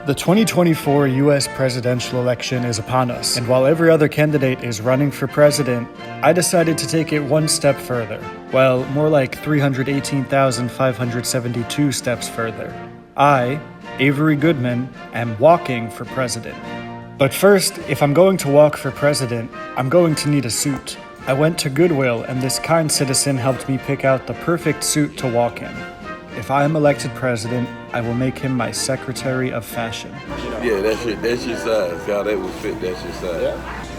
The 2024 US presidential election is upon us, and while every other candidate is running for president, I decided to take it one step further. Well, more like 318,572 steps further. I, Avery Goodman, am walking for president. But first, if I'm going to walk for president, I'm going to need a suit. I went to Goodwill, and this kind citizen helped me pick out the perfect suit to walk in. If I am elected president, I will make him my secretary of fashion. Yeah, that's your size. How that would fit, that's your size.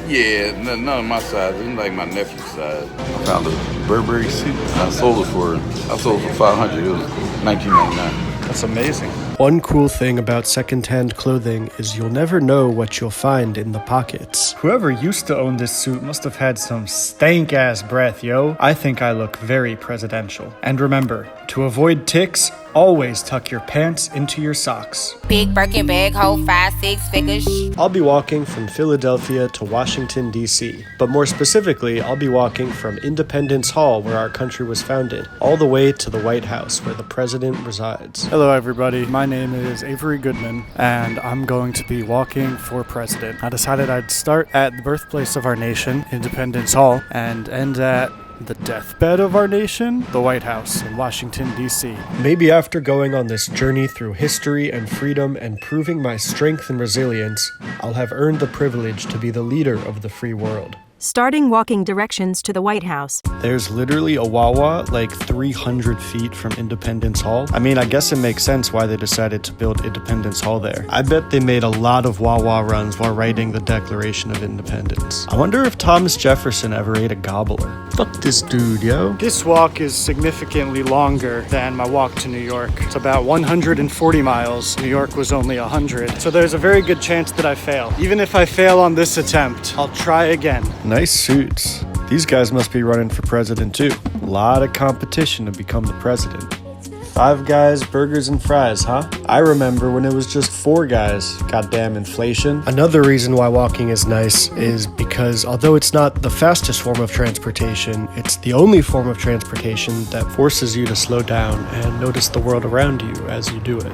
Yeah, none of my size. It's like my nephew's size. I found a Burberry suit. I sold it for $500. It was $19.99. That's amazing. One cool thing about secondhand clothing is you'll never know what you'll find in the pockets. Whoever used to own this suit must have had some stank-ass breath, yo. I think I look very presidential. And remember, to avoid ticks, always tuck your pants into your socks. Big Birkin bag, hold 5-6 figures. I'll be walking from Philadelphia to Washington, D.C. But more specifically, I'll be walking from Independence Hall, where our country was founded, all the way to the White House, where the president resides. Hello, everybody. My name is Avery Goodman, and I'm going to be walking for president. I decided I'd start at the birthplace of our nation, Independence Hall, and end at the deathbed of our nation, the White House in Washington, D.C. Maybe after going on this journey through history and freedom and proving my strength and resilience, I'll have earned the privilege to be the leader of the free world. Starting walking directions to the White House. There's literally a Wawa like 300 feet from Independence Hall. I mean, I guess it makes sense why they decided to build Independence Hall there. I bet they made a lot of Wawa runs while writing the Declaration of Independence. I wonder if Thomas Jefferson ever ate a gobbler. Fuck this dude, yo. This walk is significantly longer than my walk to New York. It's about 140 miles. New York was only 100. So there's a very good chance that I fail. Even if I fail on this attempt, I'll try again. Nice suits. These guys must be running for president too. A lot of competition to become the president. 5 guys, burgers, and fries, huh? I remember when it was just 4 guys. Goddamn inflation. Another reason why walking is nice is because although it's not the fastest form of transportation, it's the only form of transportation that forces you to slow down and notice the world around you as you do it.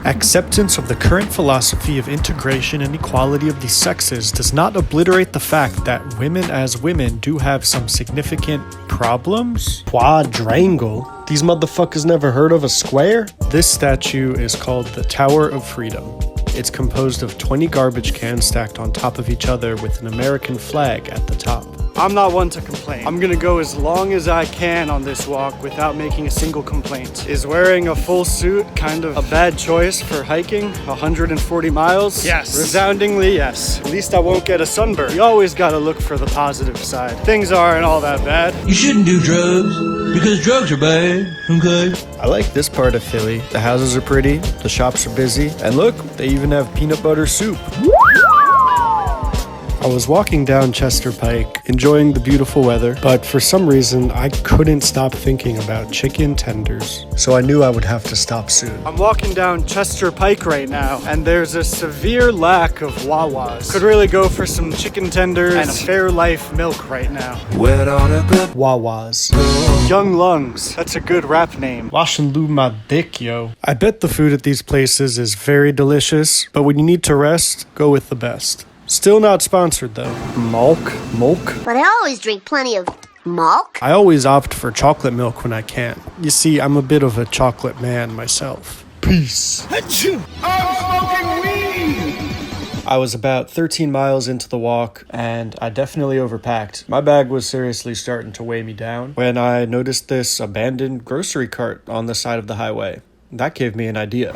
Acceptance of the current philosophy of integration and equality of the sexes does not obliterate the fact that women as women do have some significant problems. Quadrangle? These motherfuckers never heard of a square? This statue is called the Tower of Freedom. It's composed of 20 garbage cans stacked on top of each other with an American flag at the top. I'm not one to complain. I'm gonna go as long as I can on this walk without making a single complaint. Is wearing a full suit kind of a bad choice for hiking 140 miles? Yes. Resoundingly yes. At least I won't get a sunburn. You always gotta look for the positive side. Things aren't all that bad. You shouldn't do drugs, because drugs are bad, okay? I like this part of Philly. The houses are pretty, the shops are busy, and look, they even have peanut butter soup. I was walking down Chester Pike, enjoying the beautiful weather, but for some reason, I couldn't stop thinking about chicken tenders. So I knew I would have to stop soon. I'm walking down Chester Pike right now, and there's a severe lack of Wawas. Could really go for some chicken tenders and a Fairlife milk right now. Wawas. Young Lungs. That's a good rap name. Wash and lube my dick, yo. I bet the food at these places is very delicious, but when you need to rest, go with the best. Still not sponsored though. Milk? But I always drink plenty of milk. I always opt for chocolate milk when I can. You see, I'm a bit of a chocolate man myself. Peace. I'm smoking weed! I was about 13 miles into the walk, and I definitely overpacked. My bag was seriously starting to weigh me down when I noticed this abandoned grocery cart on the side of the highway. That gave me an idea.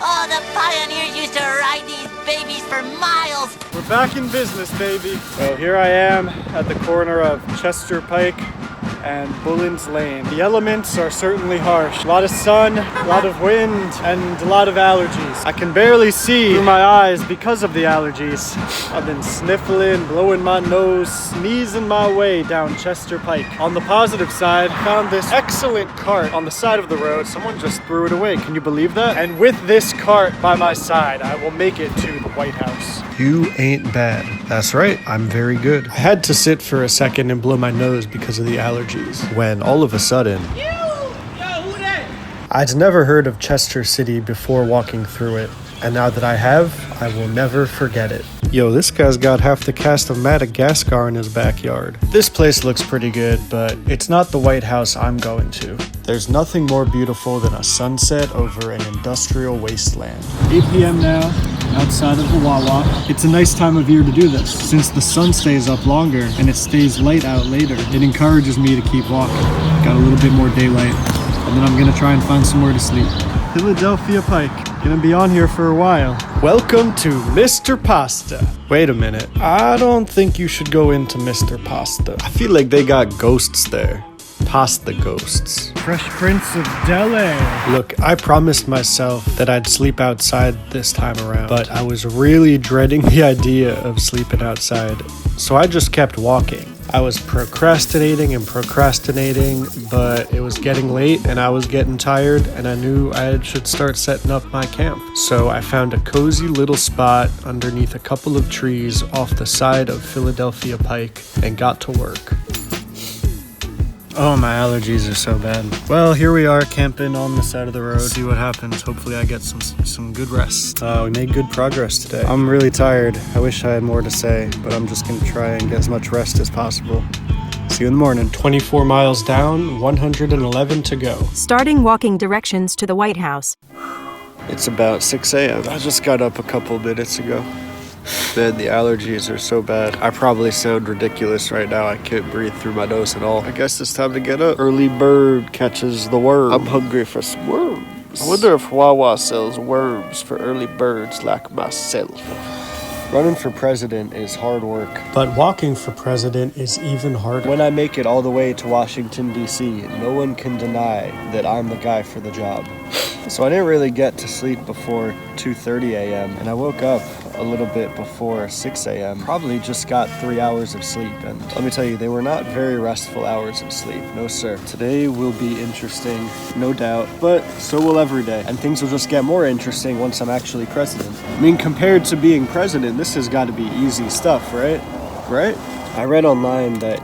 Oh, the pioneers used to ride these babies for miles. We're back in business, baby. So here I am at the corner of Chester Pike and Bullen's Lane. The elements are certainly harsh. A lot of sun, a lot of wind, and a lot of allergies. I can barely see through my eyes because of the allergies. I've been sniffling, blowing my nose, sneezing my way down Chester Pike. On the positive side, I found this excellent cart on the side of the road. Someone just threw it away. Can you believe that? And with this cart by my side, I will make it to the White House. You ain't bad. That's right, I'm very good. I had to sit for a second and blow my nose because of the allergies, when all of a sudden, I'd never heard of Chester City before walking through it, and now that I have, I will never forget it. Yo, this guy's got half the cast of Madagascar in his backyard. This place looks pretty good, but it's not the White House I'm going to. There's nothing more beautiful than a sunset over an industrial wasteland. 8 p.m. now, outside of the Wawa. It's a nice time of year to do this. Since the sun stays up longer and it stays light out later, it encourages me to keep walking. Got a little bit more daylight, and then I'm gonna try and find somewhere to sleep. Philadelphia Pike. Gonna be on here for a while. Welcome to Mr. Pasta. Wait a minute. I don't think you should go into Mr. Pasta. I feel like they got ghosts there. Pasta ghosts. Fresh Prince of Del-Air. Look, I promised myself that I'd sleep outside this time around, but I was really dreading the idea of sleeping outside, so I just kept walking. I was procrastinating, but it was getting late and I was getting tired, and I knew I should start setting up my camp. So I found a cozy little spot underneath a couple of trees off the side of Philadelphia Pike and got to work. Oh, my allergies are so bad. Well, here we are camping on the side of the road. See what happens. Hopefully I get some good rest. We made good progress today. I'm really tired. I wish I had more to say, but I'm just gonna try and get as much rest as possible. See you in the morning. 24 miles down, 111 to go. Starting walking directions to the White House. It's about 6 a.m. I just got up a couple minutes ago. Man, the allergies are so bad. I probably sound ridiculous right now. I can't breathe through my nose at all. I guess it's time to get up. Early bird catches the worm. I'm hungry for some worms. I wonder if Wawa sells worms for early birds like myself. Running for president is hard work, but walking for president is even harder. When I make it all the way to Washington, D.C., no one can deny that I'm the guy for the job. So I didn't really get to sleep before 2:30 a.m. and I woke up a little bit before 6 a.m. Probably just got 3 hours of sleep, and let me tell you, they were not very restful hours of sleep. No sir. Today will be interesting, no doubt, but so will every day. And things will just get more interesting once I'm actually president. I mean, compared to being president, this has got to be easy stuff, right? Right? I read online that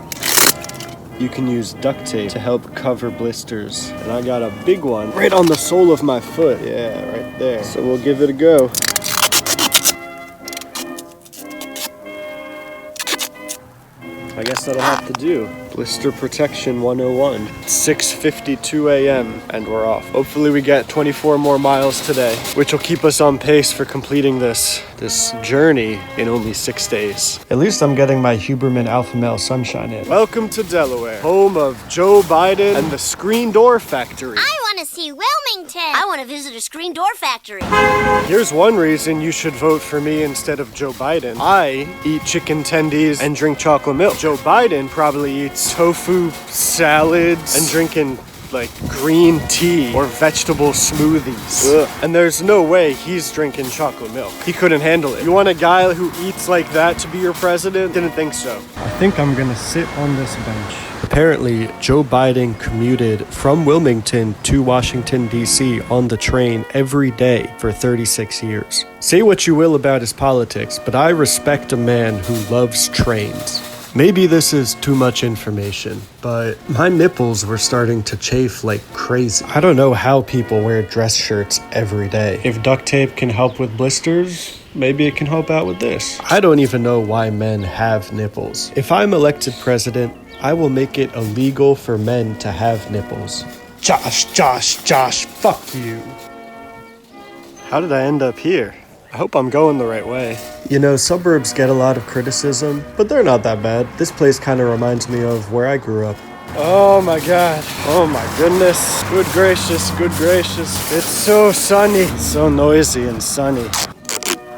you can use duct tape to help cover blisters, and I got a big one right on the sole of my foot. Yeah, right there. So we'll give it a go. I guess that'll have to do. Blister Protection 101. 6:52 a.m. and we're off. Hopefully we get 24 more miles today, which will keep us on pace for completing this journey in only 6 days. At least I'm getting my Huberman Alpha Male Sunshine in. Welcome to Delaware, home of Joe Biden and the Screen Door Factory. I want to see Wilmington. I want to visit a screen door factory. Here's one reason you should vote for me instead of Joe Biden. I eat chicken tendies and drink chocolate milk. Joe Biden probably eats tofu salads and drinking like green tea or vegetable smoothies. Ugh. And there's no way he's drinking chocolate milk. He couldn't handle it. You want a guy who eats like that to be your president? Didn't think so. I think I'm gonna sit on this bench. Apparently, Joe Biden commuted from Wilmington to Washington, D.C. on the train every day for 36 years. Say what you will about his politics, but I respect a man who loves trains. Maybe this is too much information, but my nipples were starting to chafe like crazy. I don't know how people wear dress shirts every day. If duct tape can help with blisters, maybe it can help out with this. I don't even know why men have nipples. If I'm elected president, I will make it illegal for men to have nipples. Josh, fuck you. How did I end up here? I hope I'm going the right way. You know, suburbs get a lot of criticism, but they're not that bad. This place kind of reminds me of where I grew up. Oh my god. Oh my goodness. Good gracious, good gracious. It's so sunny. It's so noisy and sunny.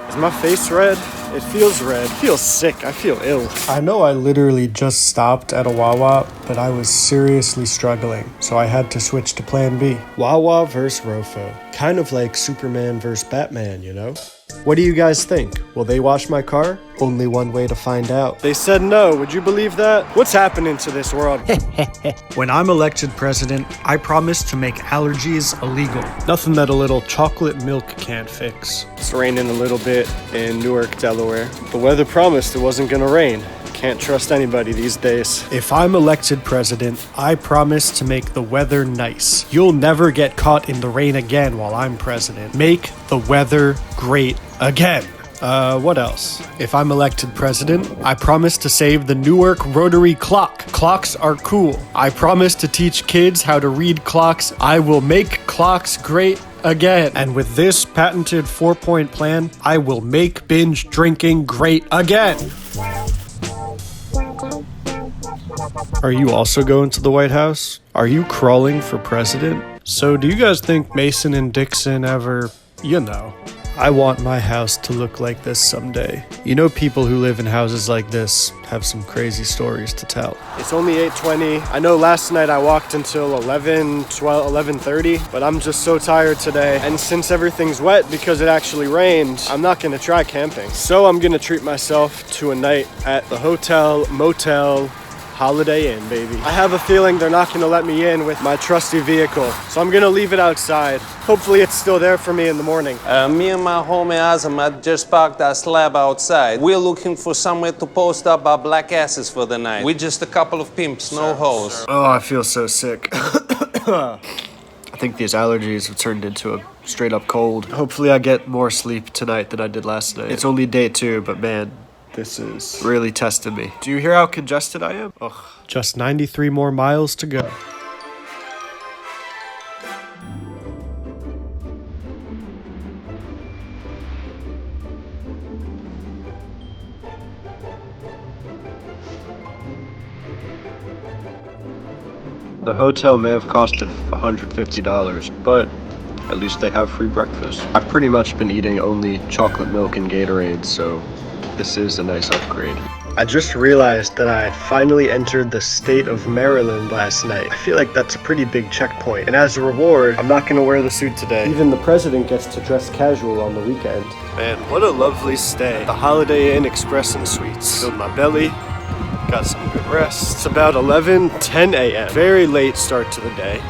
Is my face red? It feels red. I feel sick. I feel ill. I know I literally just stopped at a Wawa, but I was seriously struggling, so I had to switch to plan B. Wawa versus Rofo. Kind of like Superman versus Batman, you know? What do you guys think? Will they wash my car? Only one way to find out. They said no. Would you believe that? What's happening to this world? When I'm elected president, I promise to make allergies illegal. Nothing that a little chocolate milk can't fix. It's raining a little bit in Newark, Delaware. The weather promised it wasn't gonna rain. Can't trust anybody these days. If I'm elected president, I promise to make the weather nice. You'll never get caught in the rain again while I'm president. Make the weather great again. What else? If I'm elected president, I promise to save the Newark rotary clock. Clocks are cool. I promise to teach kids how to read clocks. I will make clocks great again. And with this patented 4-point plan, I will make binge drinking great again. Are you also going to the White House? Are you crawling for president? So do you guys think Mason and Dixon ever, I want my house to look like this someday. You know, people who live in houses like this have some crazy stories to tell. It's only 8:20. I know last night I walked until 11:30, but I'm just so tired today. And since everything's wet because it actually rained, I'm not gonna try camping. So I'm gonna treat myself to a night at the hotel, motel, Holiday Inn, baby. I have a feeling they're not gonna let me in with my trusty vehicle, so I'm gonna leave it outside. Hopefully it's still there for me in the morning. Me and my homie Azamat just parked that slab outside. We're looking for somewhere to post up our black asses for the night. We're just a couple of pimps, no hoes. Oh, I feel so sick. I think these allergies have turned into a straight up cold. Hopefully I get more sleep tonight than I did last night. It's only day 2, but man, this is really testing me. Do you hear how congested I am? Ugh. Just 93 more miles to go. The hotel may have costed $150, but at least they have free breakfast. I've pretty much been eating only chocolate milk and Gatorade, so this is a nice upgrade. I just realized that I finally entered the state of Maryland last night. I feel like that's a pretty big checkpoint. And as a reward, I'm not gonna wear the suit today. Even the president gets to dress casual on the weekend. Man, what a lovely stay. The Holiday Inn Express and Suites. Filled my belly. Got some good rest. It's about 11:10 a.m. Very late start to the day.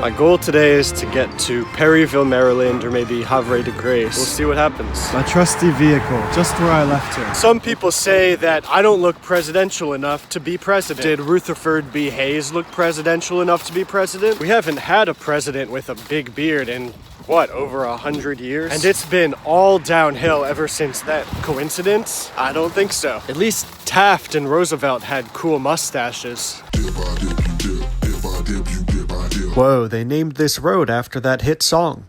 My goal today is to get to Perryville, Maryland, or maybe Havre de Grace. We'll see what happens. My trusty vehicle, just where I left it. Some people say that I don't look presidential enough to be president. Did Rutherford B. Hayes look presidential enough to be president? We haven't had a president with a big beard in over 100 years? And it's been all downhill ever since then. Coincidence? I don't think so. At least Taft and Roosevelt had cool mustaches. Whoa, they named this road after that hit song.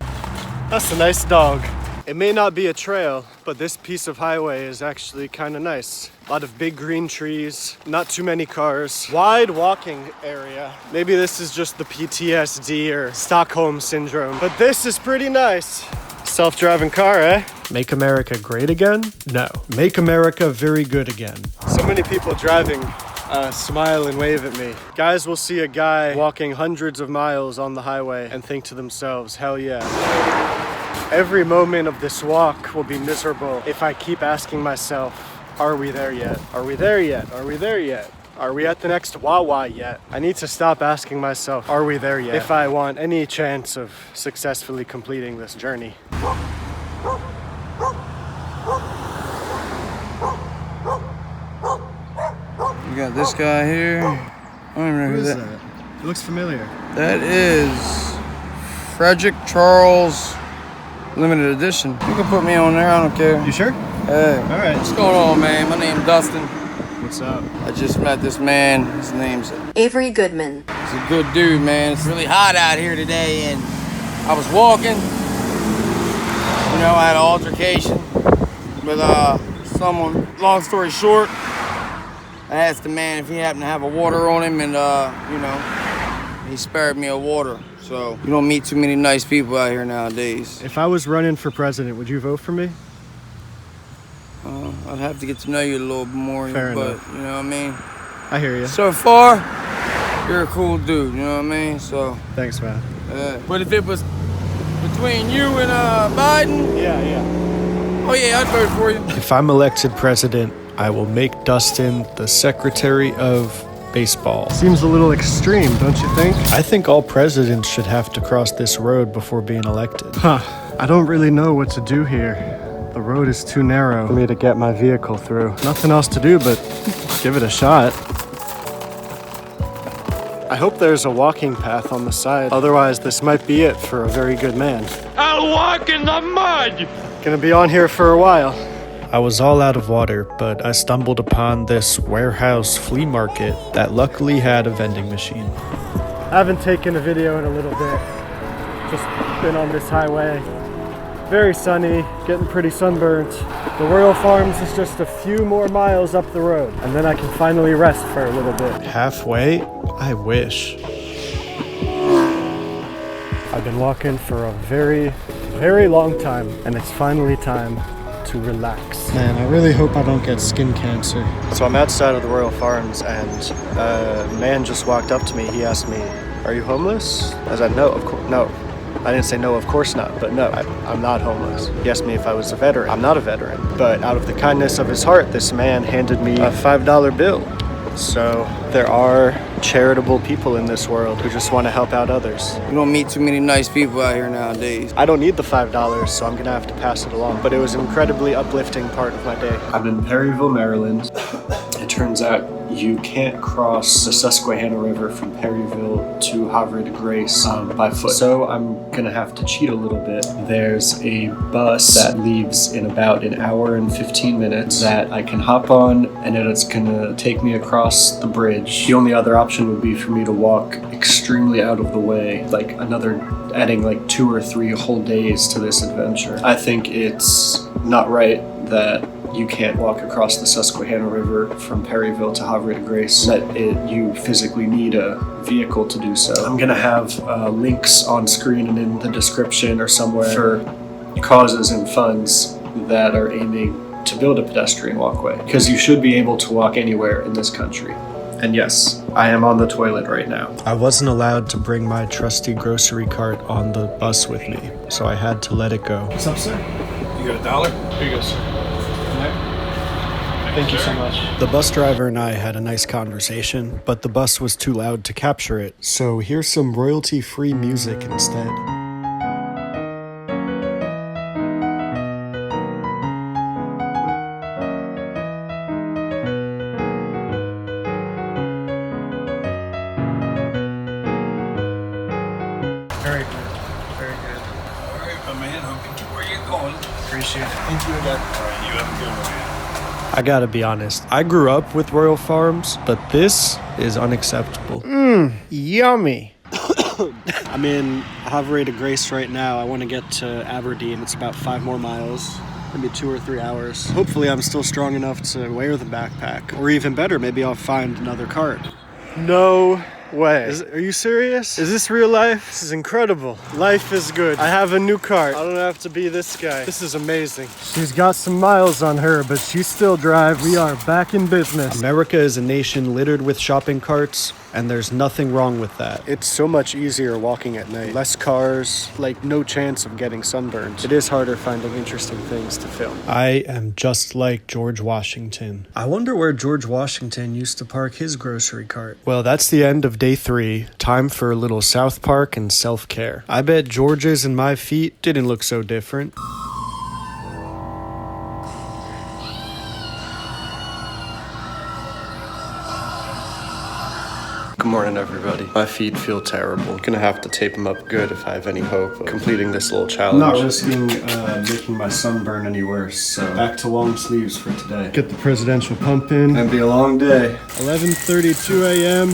That's a nice dog. It may not be a trail, but this piece of highway is actually kind of nice. A lot of big green trees, not too many cars, wide walking area. Maybe this is just the PTSD or Stockholm syndrome, but this is pretty nice. Self-driving car, eh? Make America great again? No. Make America very good again. So many people driving smile and wave at me. Guys will see a guy walking hundreds of miles on the highway and think to themselves, hell yeah. Every moment of this walk will be miserable if I keep asking myself, are we there yet? Are we there yet? Are we there yet? Are we at the next Wawa yet? I need to stop asking myself, are we there yet? If I want any chance of successfully completing this journey. We got this guy here. I don't even know who that is. It looks familiar. That is Frederick Charles Limited Edition. You can put me on there, I don't care. You sure? Hey. All right. What's going on, man? My name's Dustin. What's up? I just met this man. His name's Avery Goodman. He's a good dude, man. It's really hot out here today, and I was walking. You know, I had an altercation with someone. Long story short, I asked the man if he happened to have a water on him, and you know, he spared me a water. So you don't meet too many nice people out here nowadays. If I was running for president, would you vote for me? I'd have to get to know you a little bit more, Fair but enough. you know what I mean? I hear you. So far, you're a cool dude, you know what I mean? So Thanks, man. but if it was between you and Biden, Yeah. oh yeah, I'd vote for you. If I'm elected president, I will make Dustin the Secretary of Baseball. Seems a little extreme, don't you think? I think all presidents should have to cross this road before being elected. I don't really know what to do here. The road is too narrow for me to get my vehicle through. Nothing else to do but give it a shot. I hope there's a walking path on the side. Otherwise, this might be it for a very good man. I'll walk in the mud! Gonna be on here for a while. I was all out of water, but I stumbled upon this warehouse flea market that luckily had a vending machine. I haven't taken a video in a little bit. Just been on this highway. Very sunny, getting pretty sunburnt. The Royal Farms is just a few more miles up the road, and then I can finally rest for a little bit. Halfway? I wish. I've been walking for a very, very long time, and it's finally time to relax. Man, I really hope I don't get skin cancer. So I'm outside of the Royal Farms, and a man just walked up to me. He asked me, "Are you homeless?" I said, "No, of course, no." I didn't say no, of course not, but no, I'm not homeless. He asked me if I was a veteran. I'm not a veteran, but out of the kindness of his heart, this man handed me a $5 bill. So there are charitable people in this world who just want to help out others. You don't meet too many nice people out here nowadays. I don't need the $5, so I'm gonna have to pass it along. But it was an incredibly uplifting part of my day. I'm in Perryville, Maryland. It turns out you can't cross the Susquehanna River from Perryville to Havre de Grace by foot. So I'm gonna have to cheat a little bit. There's a bus that leaves in about an hour and 15 minutes that I can hop on, and it's gonna take me across the bridge. The only other option would be for me to walk extremely out of the way, like adding like 2 or 3 whole days to this adventure. I think it's not right that you can't walk across the Susquehanna River from Perryville to Havre de Grace, that you physically need a vehicle to do so. I'm gonna have links on screen and in the description or somewhere for causes and funds that are aiming to build a pedestrian walkway, because you should be able to walk anywhere in this country. And yes, I am on the toilet right now. I wasn't allowed to bring my trusty grocery cart on the bus with me, so I had to let it go. What's up, sir? You got $1? Here you go, sir. Thank you so much. The bus driver and I had a nice conversation, but the bus was too loud to capture it, so here's some royalty-free music instead. Very good. Very good. All right, my man. Hope you get where you're going. Appreciate it. Thank you again. All right, you have a good one, man. I gotta be honest, I grew up with Royal Farms, but this is unacceptable. Yummy. I'm in Havre de Grace right now. I want to get to Aberdeen. It's about 5 more miles, maybe 2 or 3 hours. Hopefully I'm still strong enough to wear the backpack. Or even better, maybe I'll find another cart. No way. Are you serious? Is this real life? This is incredible. Life is good. I have a new cart. I don't have to be this guy. This is amazing. She's got some miles on her, but she still drives. We are back in business. America is a nation littered with shopping carts, and there's nothing wrong with that. It's so much easier walking at night. Less cars, like no chance of getting sunburned. It is harder finding interesting things to film. I am just like George Washington. I wonder where George Washington used to park his grocery cart. Well, that's the end of day 3. Time for a little South Park and self-care. I bet George's and my feet didn't look so different. Good morning, everybody. My feet feel terrible. Gonna have to tape them up good if I have any hope of completing this little challenge. I'm not risking making my sunburn any worse, so back to long sleeves for today. Get the presidential pump in. It'll be a long day. 11:32 a.m.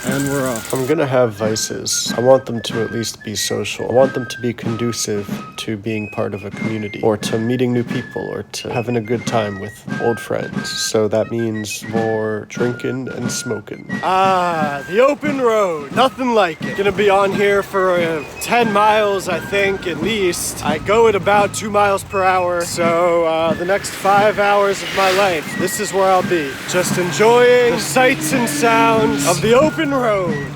and we're off. I'm gonna have vices. I want them to at least be social. I want them to be conducive to being part of a community, or to meeting new people, or to having a good time with old friends. So that means more drinking and smoking. Ah, the open road. Nothing like it. Gonna be on here for 10 miles, I think, at least. I go at about 2 miles per hour. So the next 5 hours of my life, this is where I'll be. Just enjoying the sights and sounds of the open road.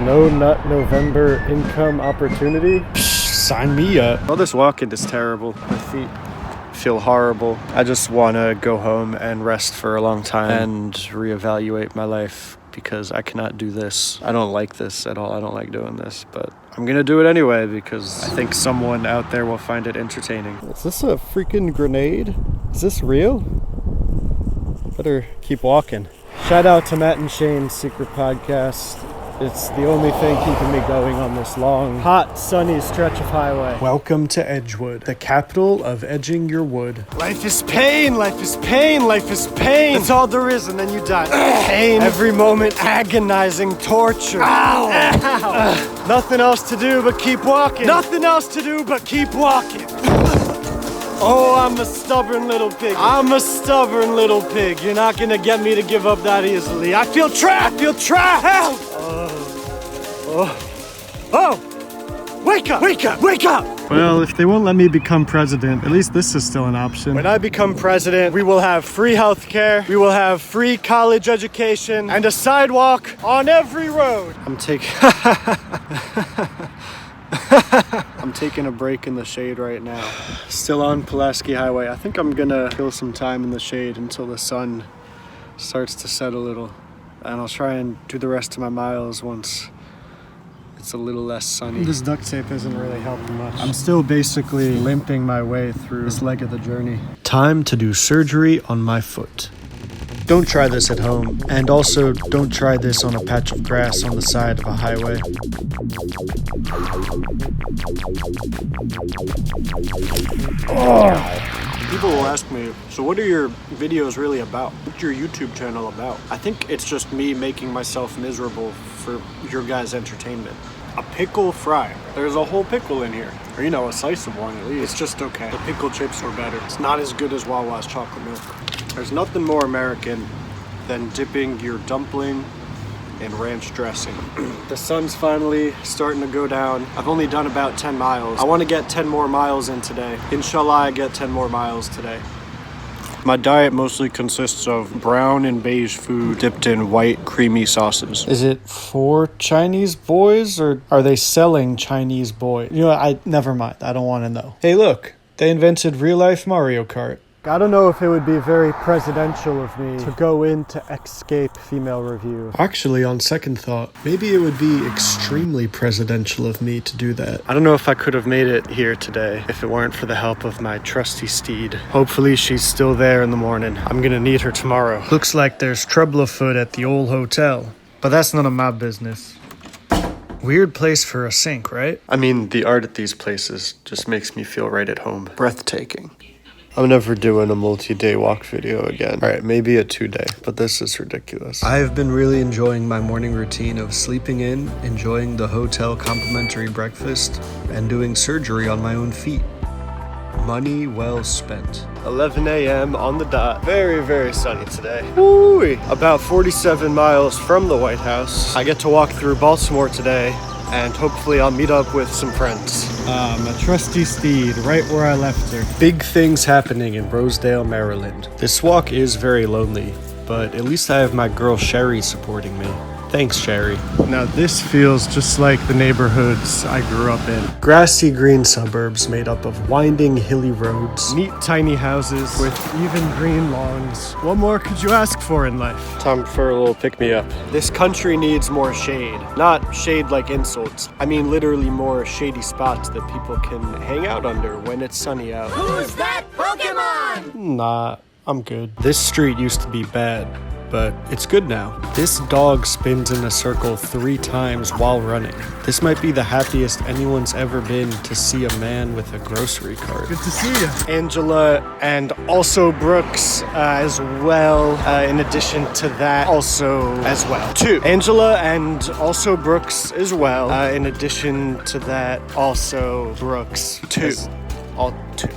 No Nut November income opportunity? Sign me up. All this walking is terrible. My feet feel horrible. I just want to go home and rest for a long time and reevaluate my life, because I cannot do this. I don't like this at all. I don't like doing this, but I'm gonna do it anyway because I think someone out there will find it entertaining. Is this a freaking grenade? Is this real? Better keep walking. Shout out to Matt and Shane's secret podcast. It's the only thing keeping me going on this long, hot, sunny stretch of highway. Welcome to Edgewood, the capital of edging your wood. Life is pain, life is pain, life is pain. That's all there is, and then you die. Pain. Every moment, agonizing torture. Ow! Ow! Nothing else to do but keep walking. Nothing else to do but keep walking. Oh, I'm a stubborn little pig. I'm a stubborn little pig. You're not gonna get me to give up that easily. I feel trapped. I feel trapped. Help! Oh! Wake up! Wake up! Wake up! Well, if they won't let me become president, at least this is still an option. When I become president, we will have free health care, we will have free college education, and a sidewalk on every road. I'm taking a break in the shade right now. Still on Pulaski Highway. I think I'm gonna kill some time in the shade until the sun starts to set a little. And I'll try and do the rest of my miles once it's a little less sunny. This duct tape isn't really helping much. I'm still basically limping my way through this leg of the journey. Time to do surgery on my foot. Don't try this at home, and also don't try this on a patch of grass on the side of a highway. People will ask me, so what are your videos really about? What's your YouTube channel about? I think it's just me making myself miserable for your guys' entertainment. A pickle fry. There's a whole pickle in here. Or, you know, a slice of one at least. It's just okay. The pickle chips were better. It's not as good as Wawa's chocolate milk. There's nothing more American than dipping your dumpling in ranch dressing. The sun's finally starting to go down. I've only done about 10 miles. I want to get 10 more miles in today. Inshallah, I get 10 more miles today. My diet mostly consists of brown and beige food dipped in white creamy sauces. Is it for Chinese boys, or are they selling Chinese boys? You know, never mind. I don't want to know. Hey, look, they invented real-life Mario Kart. I don't know if it would be very presidential of me to go into Escape female review. Actually, on second thought, maybe it would be extremely presidential of me to do that. I don't know if I could have made it here today if it weren't for the help of my trusty steed. Hopefully she's still there in the morning. I'm gonna need her tomorrow. Looks like there's trouble afoot at the old hotel, but that's none of my business. Weird place for a sink, right? I mean, the art at these places just makes me feel right at home. Breathtaking. I'm never doing a multi-day walk video again. All right, maybe a 2-day, but this is ridiculous. I've been really enjoying my morning routine of sleeping in, enjoying the hotel complimentary breakfast, and doing surgery on my own feet. Money well spent. 11 a.m. on the dot. Very, very sunny today. Woo-wee. About 47 miles from the White House. I get to walk through Baltimore today, and hopefully I'll meet up with some friends. My trusty steed, right where I left her. Big things happening in Rosedale, Maryland. This walk is very lonely, but at least I have my girl Sherry supporting me. Thanks, Sherry. Now this feels just like the neighborhoods I grew up in. Grassy green suburbs made up of winding hilly roads, neat tiny houses with even green lawns. What more could you ask for in life? Time for a little pick-me-up. This country needs more shade. Not shade like insults. I mean literally more shady spots that people can hang out under when it's sunny out. Who's that Pokemon? Nah, I'm good. This street used to be bad, but it's good now. This dog spins in a circle 3 times while running. This might be the happiest anyone's ever been to see a man with a grocery cart. Good to see you. Angela and also Brooks as well. In addition to that, also as well. 2. Angela and also Brooks as well. In addition to that, also Brooks. 2. All 2.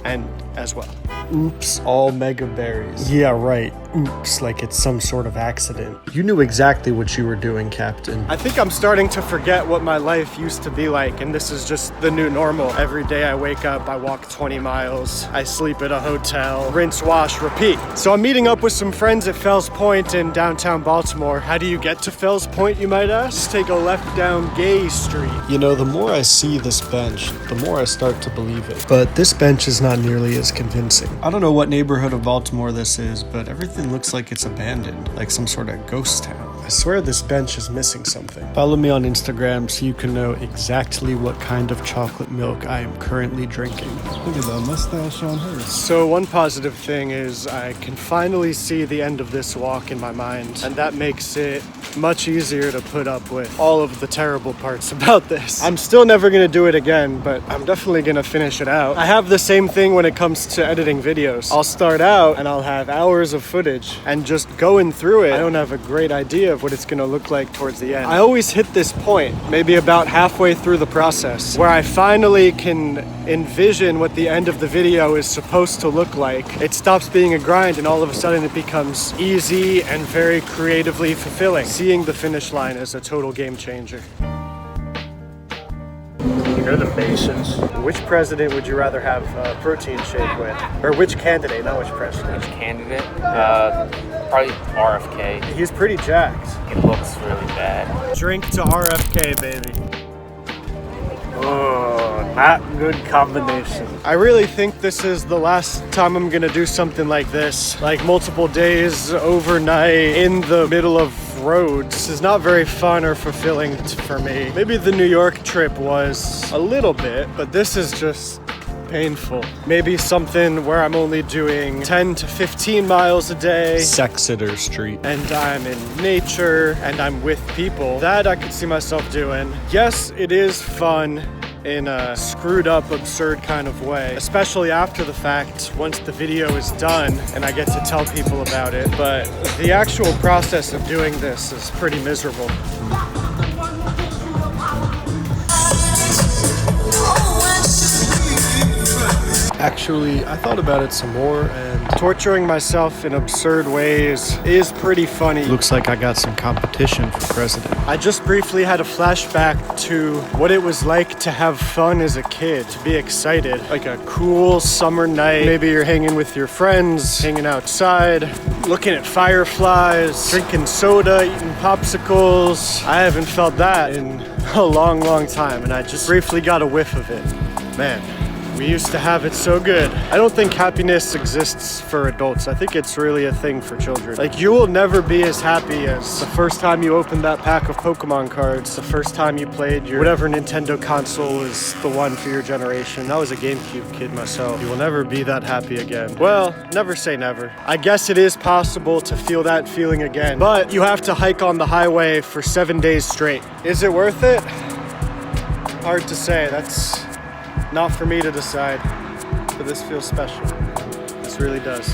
And as well. Oops, all mega berries. Yeah, right. Oops, like it's some sort of accident. You knew exactly what you were doing, Captain. I think I'm starting to forget what my life used to be like, and this is just the new normal. Every day I wake up, I walk 20 miles, I sleep at a hotel, rinse, wash, repeat. So I'm meeting up with some friends at Fells Point in downtown Baltimore. How do you get to Fells Point, you might ask? Just take a left down Gay Street. You know, the more I see this bench, the more I start to believe it. But this bench is not nearly as convincing. I don't know what neighborhood of Baltimore this is, but everything looks like it's abandoned, like some sort of ghost town. I swear this bench is missing something. Follow me on Instagram so you can know exactly what kind of chocolate milk I am currently drinking. Look at that mustache on her. So one positive thing is I can finally see the end of this walk in my mind, and that makes it much easier to put up with all of the terrible parts about this. I'm still never gonna do it again, but I'm definitely gonna finish it out. I have the same thing when it comes to editing videos. I'll start out and I'll have hours of footage, and just going through it, I don't have a great idea of what it's gonna look like towards the end. I always hit this point, maybe about halfway through the process, where I finally can envision what the end of the video is supposed to look like. It stops being a grind and all of a sudden it becomes easy and very creatively fulfilling. Seeing the finish line is a total game changer. You're the Masons. Which president would you rather have a protein shake with? Or which candidate, not which president? Which candidate? Probably RFK. He's pretty jacked. It looks really bad. Drink to RFK, baby. Oh, not good combination. I really think this is the last time I'm gonna do something like this. Like multiple days, overnight, in the middle of roads. This is not very fun or fulfilling for me. Maybe the New York trip was a little bit, but this is just painful. Maybe something where I'm only doing 10 to 15 miles a day. Sexeter Street. And I'm in nature and I'm with people. That I could see myself doing. Yes, it is fun in a screwed up, absurd kind of way, especially after the fact, once the video is done and I get to tell people about it. But the actual process of doing this is pretty miserable. Actually, I thought about it some more, and torturing myself in absurd ways is pretty funny. Looks like I got some competition for president. I just briefly had a flashback to what it was like to have fun as a kid, to be excited. Like a cool summer night, maybe you're hanging with your friends, hanging outside, looking at fireflies, drinking soda, eating popsicles. I haven't felt that in a long, long time, and I just briefly got a whiff of it. Man. We used to have it so good. I don't think happiness exists for adults. I think it's really a thing for children. Like, you will never be as happy as the first time you opened that pack of Pokemon cards, the first time you played your whatever Nintendo console is the one for your generation. I was a GameCube kid myself. You will never be that happy again. Well, never say never. I guess it is possible to feel that feeling again, but you have to hike on the highway for 7 days straight. Is it worth it? Hard to say. That's not for me to decide, but this feels special. This really does.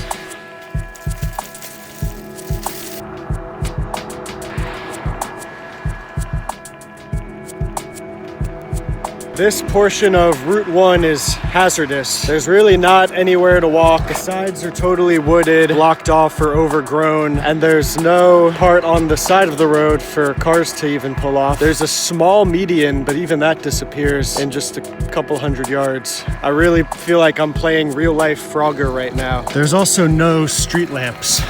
This portion of Route 1 is hazardous. There's really not anywhere to walk. The sides are totally wooded, blocked off or overgrown, and there's no part on the side of the road for cars to even pull off. There's a small median, but even that disappears in just a couple hundred yards. I really feel like I'm playing real-life Frogger right now. There's also no street lamps,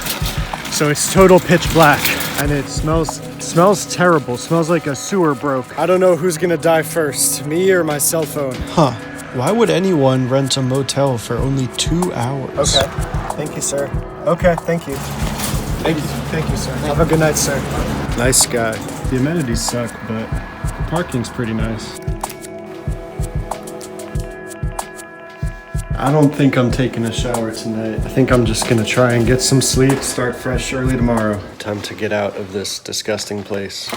so it's total pitch black, and it smells terrible. Smells like a sewer broke. I don't know who's gonna die first, me or my cell phone. Huh. Why would anyone rent a motel for only 2 hours? Okay. Thank you, sir. Okay, thank you. Thank you, sir. Have a good night, sir. Nice guy. The amenities suck, but the parking's pretty nice. I don't think I'm taking a shower tonight. I think I'm just gonna try and get some sleep, start fresh early tomorrow. Time to get out of this disgusting place.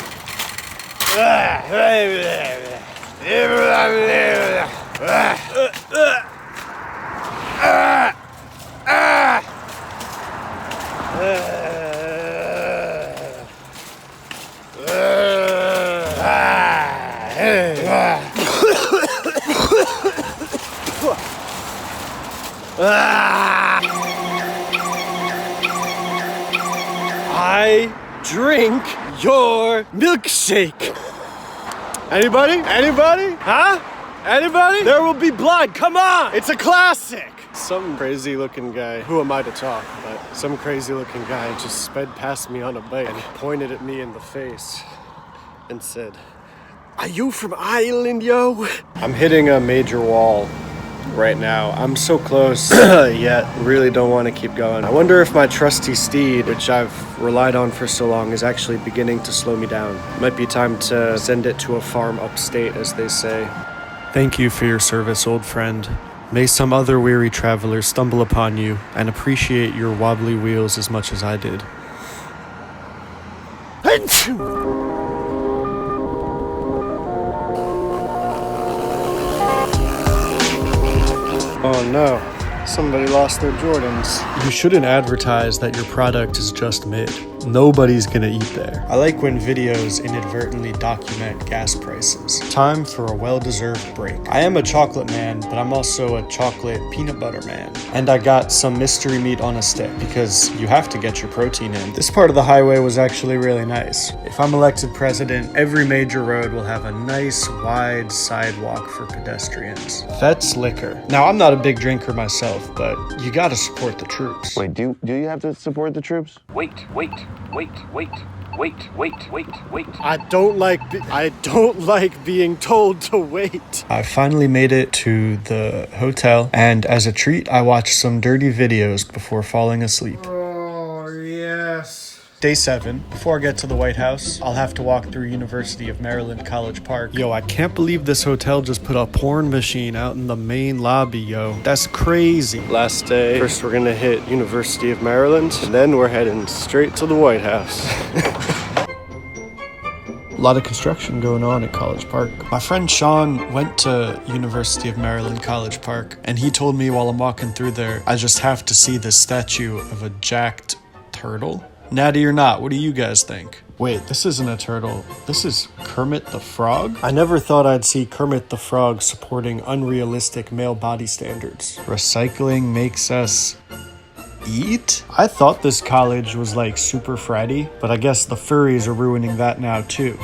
I drink your milkshake. Anybody? Anybody? Huh? Anybody? There will be blood. Come on. It's a classic. Some crazy looking guy, who am I to talk, but some crazy looking guy just sped past me on a bike and pointed at me in the face and said, "Are you from Ireland, yo?" I'm hitting a major wall. right now. I'm so close, yet really don't want to keep going. I wonder if my trusty steed, which I've relied on for so long, is actually beginning to slow me down. Might be time to send it to a farm upstate, as they say. Thank you for your service, old friend. May some other weary traveler stumble upon you and appreciate your wobbly wheels as much as I did. Oh no, somebody lost their Jordans. You shouldn't advertise that your product is just mid. Nobody's gonna eat there. I like when videos inadvertently document gas prices. Time for a well-deserved break. I am a chocolate man, but I'm also a chocolate peanut butter man. And I got some mystery meat on a stick because you have to get your protein in. This part of the highway was actually really nice. If I'm elected president, every major road will have a nice wide sidewalk for pedestrians. That's liquor. Now, I'm not a big drinker myself, but you gotta support the troops. Wait, do you have to support the troops? Wait. I don't like being told to wait. I finally made it to the hotel, and as a treat, I watched some dirty videos before falling asleep. Oh, yes. Day 7. Before I get to the White House, I'll have to walk through University of Maryland College Park. Yo, I can't believe this hotel just put a porn machine out in the main lobby, yo. That's crazy. Last day. First, we're gonna hit University of Maryland, and then we're heading straight to the White House. A lot of construction going on at College Park. My friend Sean went to University of Maryland College Park, and he told me while I'm walking through there, I just have to see this statue of a jacked turtle. Natty or not, what do you guys think? Wait, this isn't a turtle. This is Kermit the Frog? I never thought I'd see Kermit the Frog supporting unrealistic male body standards. Recycling makes us eat? I thought this college was like super fratty, but I guess the furries are ruining that now too.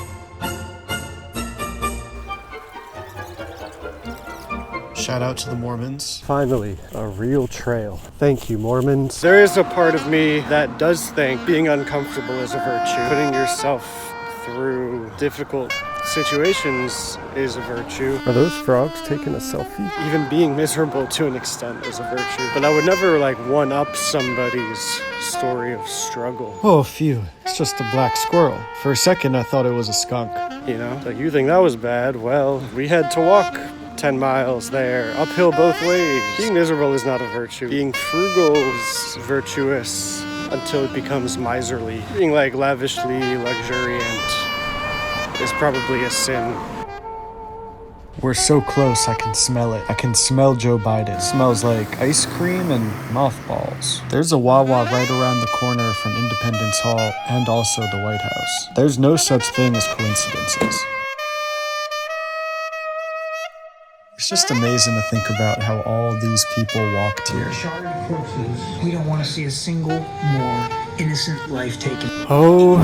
Shout out to the Mormons. Finally, a real trail. Thank you, Mormons. There is a part of me that does think being uncomfortable is a virtue. Putting yourself through difficult situations is a virtue. Are those frogs taking a selfie? Even being miserable to an extent is a virtue. But I would never one-up somebody's story of struggle. Oh, phew. It's just a black squirrel. For a second, I thought it was a skunk. You know, like you think that was bad. Well, we had to walk 10 miles there, uphill both ways. Being miserable is not a virtue. Being frugal is virtuous until it becomes miserly. Being lavishly luxuriant is probably a sin. We're so close, I can smell it. I can smell Joe Biden. It smells like ice cream and mothballs. There's a Wawa right around the corner from Independence Hall and also the White House. There's no such thing as coincidences. It's just amazing to think about how all these people walked here. Shard corpses. We don't want to see a single more innocent life taken. Oh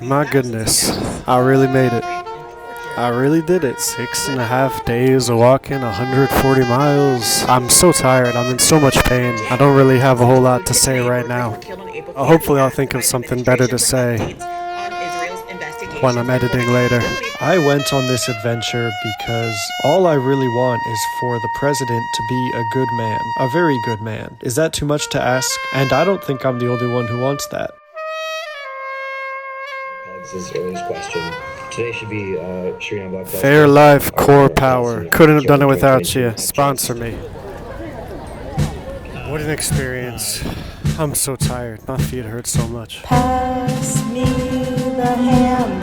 my goodness. I really made it. I really did it. 6.5 days of walking 140 miles. I'm so tired. I'm in so much pain. I don't really have a whole lot to say right now. Hopefully I'll think of something better to say when I'm editing later. I went on this adventure because all I really want is for the president to be a good man, a very good man. Is that too much to ask? And I don't think I'm the only one who wants that. This earliest question. Today should be Fair Life Core Power. Couldn't have done it without you. Sponsor me. What an experience. I'm so tired. My feet hurt so much. Pass me the hammer.